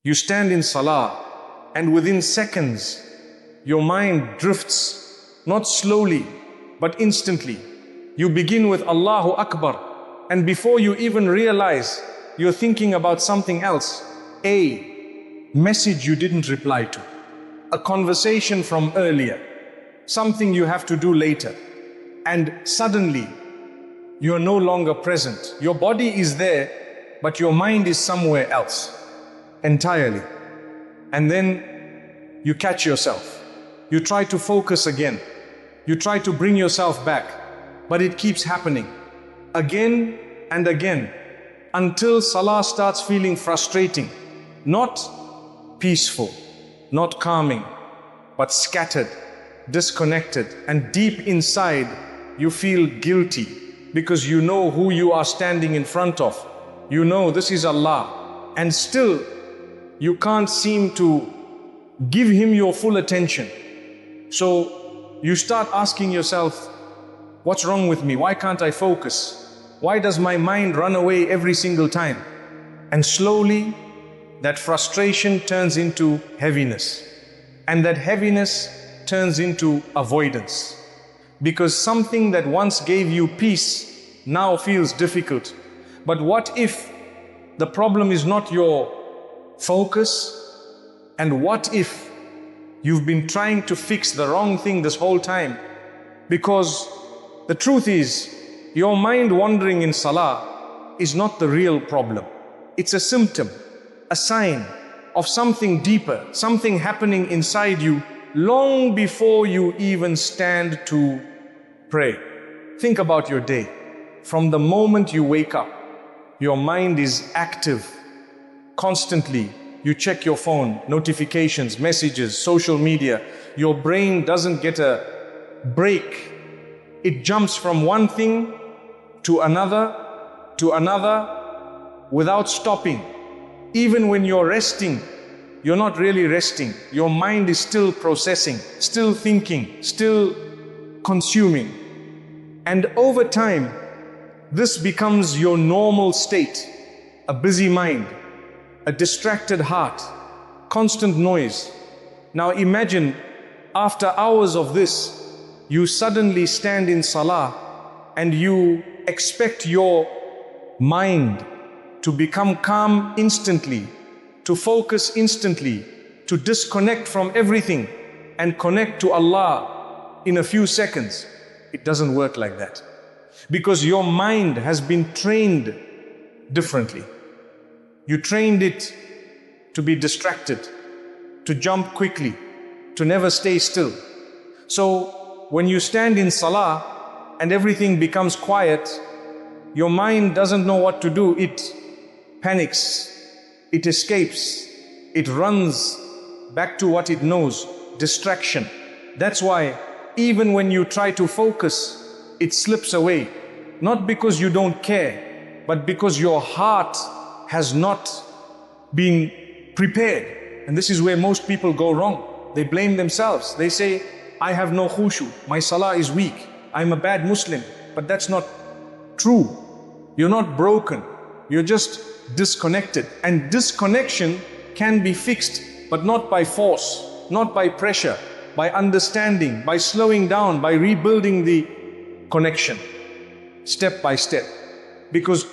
You stand in Salah, and within seconds, your mind drifts, not slowly, but instantly. You begin with Allahu Akbar, and before you even realize, you're thinking about something else. A message you didn't reply to, a conversation from earlier, something you have to do later, and suddenly, you're no longer present. Your body is there, but your mind is somewhere else entirely. And then you catch yourself. You try to focus again. You try to bring yourself back, but it keeps happening again and again until Salah starts feeling frustrating, not peaceful, not calming, but scattered, disconnected, and deep inside you feel guilty because you know who you are standing in front of. You know this is Allah, and still you can't seem to give Him your full attention. So you start asking yourself, what's wrong with me? Why can't I focus? Why does my mind run away every single time? And slowly that frustration turns into heaviness, and that heaviness turns into avoidance, because something that once gave you peace now feels difficult. But what if the problem is not your focus? And what if you've been trying to fix the wrong thing this whole time? Because the truth is, your mind wandering in Salah is not the real problem. It's a symptom, a sign of something deeper, something happening inside you long before you even stand to pray. Think about your day. From the moment you wake up, your mind is active. Constantly, you check your phone, notifications, messages, social media. Your brain doesn't get a break. It jumps from one thing to another without stopping. Even when you're resting, you're not really resting. Your mind is still processing, still thinking, still consuming. And over time, this becomes your normal state. A busy mind, a distracted heart, constant noise. Now imagine, after hours of this, you suddenly stand in Salah and you expect your mind to become calm instantly, to focus instantly, to disconnect from everything and connect to Allah in a few seconds. It doesn't work like that, because your mind has been trained differently. You trained it to be distracted, to jump quickly, to never stay still. So when you stand in Salah and everything becomes quiet, your mind doesn't know what to do. It panics, it escapes, it runs back to what it knows, distraction. That's why even when you try to focus, it slips away. Not because you don't care, but because your heart has not been prepared. And this is where most people go wrong. They blame themselves. They say, I have no khushu, my Salah is weak, I'm a bad Muslim. But that's not true. You're not broken, you're just disconnected. And disconnection can be fixed, but not by force, not by pressure, by understanding, by slowing down, by rebuilding the connection, step by step. Because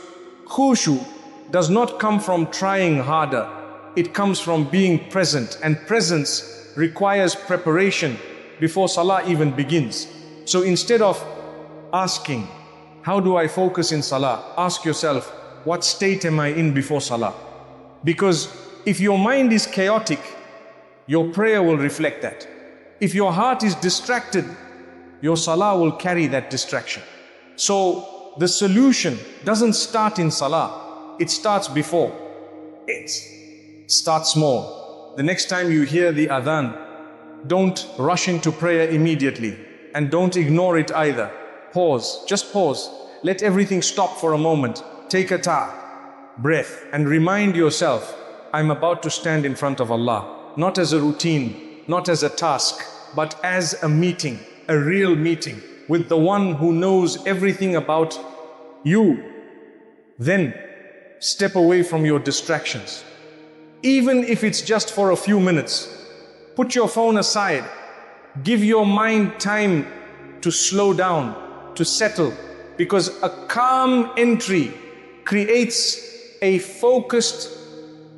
khushu does not come from trying harder, it comes from being present, and presence requires preparation before Salah even begins. So instead of asking, how do I focus in Salah? Ask yourself, what state am I in before Salah? Because if your mind is chaotic, your prayer will reflect that. If your heart is distracted, your Salah will carry that distraction. So the solution doesn't start in Salah, it starts before. It starts small. The next time you hear the adhan, don't rush into prayer immediately, and don't ignore it either. Pause, just pause. Let everything stop for a moment. Take a breath, and remind yourself, I'm about to stand in front of Allah, not as a routine, not as a task, but as a meeting, a real meeting with the one who knows everything about you. Then step away from your distractions. even if it's just for a few minutes. Put your phone aside. Give your mind time to slow down, to settle, because a calm entry creates a focused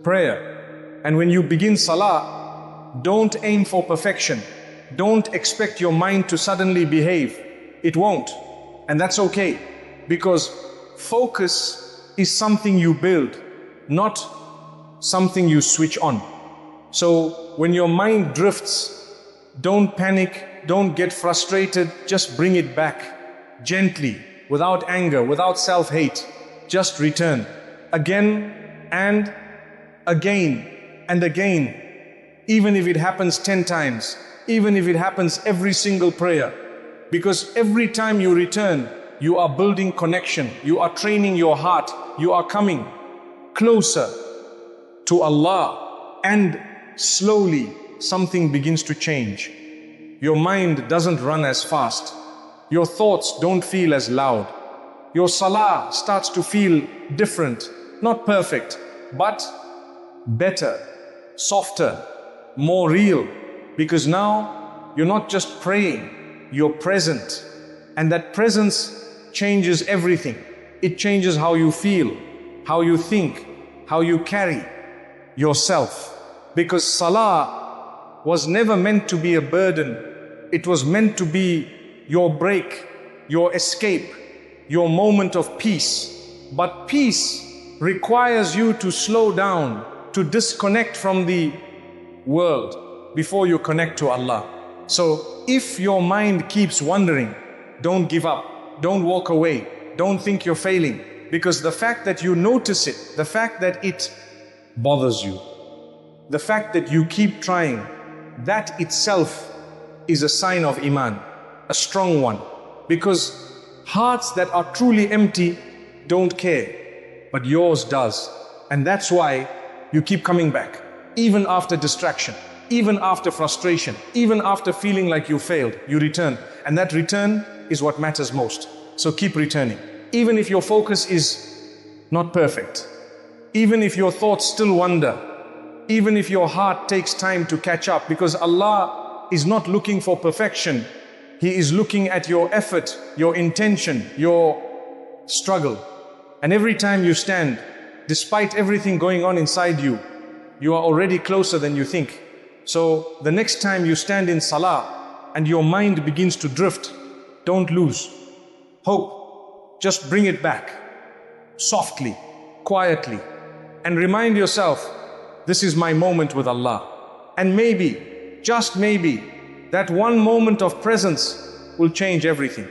prayer. And when you begin Salah, don't aim for perfection. Don't expect your mind to suddenly behave. It won't. And that's okay, because focus is something you build, not something you switch on. So when your mind drifts, don't panic, don't get frustrated, just bring it back gently, without anger, without self-hate. Just return again and again and again, even if it happens 10 times, even if it happens every single prayer. Because every time you return, you are building connection, you are training your heart, you are coming closer to Allah, and slowly something begins to change. Your mind doesn't run as fast. Your thoughts don't feel as loud. Your Salah starts to feel different, not perfect, but better, softer, more real. Because now you're not just praying, you're present. And that presence changes everything. It changes how you feel, how you think, how you carry yourself. Because Salah was never meant to be a burden. It was meant to be your break, your escape, your moment of peace. But peace requires you to slow down, to disconnect from the world before you connect to Allah. So if your mind keeps wandering, don't give up, don't walk away, don't think you're failing. Because the fact that you notice it, the fact that it bothers you, the fact that you keep trying, that itself is a sign of Iman, a strong one. Because hearts that are truly empty don't care, but yours does. And that's why you keep coming back, even after distraction, even after frustration, even after feeling like you failed, you return. And that return is what matters most. So keep returning. Even if your focus is not perfect, even if your thoughts still wander, even if your heart takes time to catch up, because Allah is not looking for perfection. He is looking at your effort, your intention, your struggle. And every time you stand, despite everything going on inside you, you are already closer than you think. So the next time you stand in Salah and your mind begins to drift, don't lose hope. Just bring it back, softly, quietly, and remind yourself, this is my moment with Allah. And maybe, just maybe, that one moment of presence will change everything.